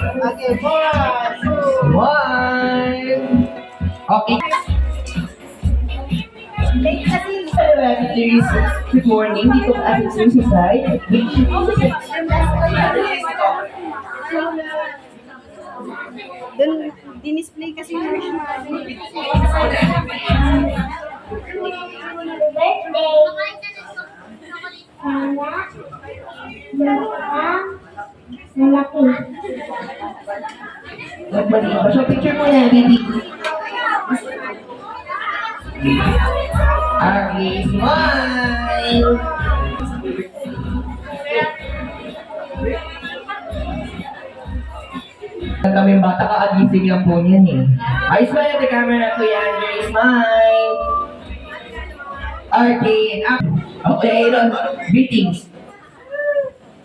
Okay, 4, 2, One. Okay. Good morning. Dito ang ating suicide. Then, dinisplay kasi yung marshmallow. So, picture mo na, baby. Okay, smile. Kami bata kaagising lang po niyan eh. Ay, smile at the camera, Kuya Andre. Smile. Okay, okay, Aaron. Greetings.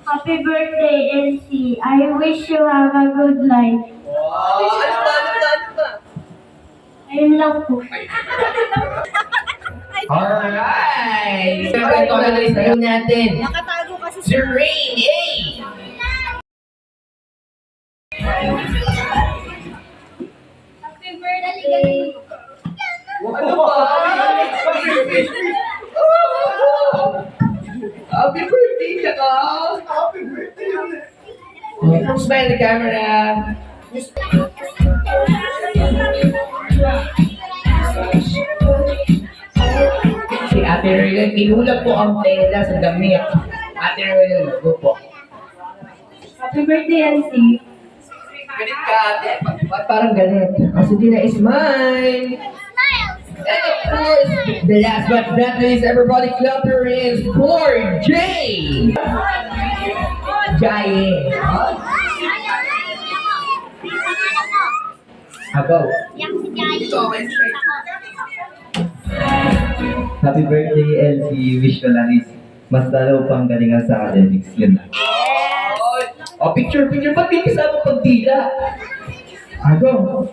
Happy birthday, Elsie. I wish you have a good life. Wow, ano ba? Ayun lang po. Alright! Ito na lista natin. Nakatago kasi Si Rain A. Happy birthday. Ano ba? Happy birthday ka ka! Happy birthday! Smile the camera. Si Ate Royal, inulap po ang tela sa damit. Ate Royal, go po. Happy birthday, Elsie. Galit ka, ate. Ba't parang galit? Kasi di na smile. And of course, the last but not least, everybody clap your hands for Jay! Jay. Go. Happy birthday, Elsie. Wish ko lang is mas lalo pang galingan sa academics. Yun lang. Oh, picture. Ba't di kasama pagdila? Go.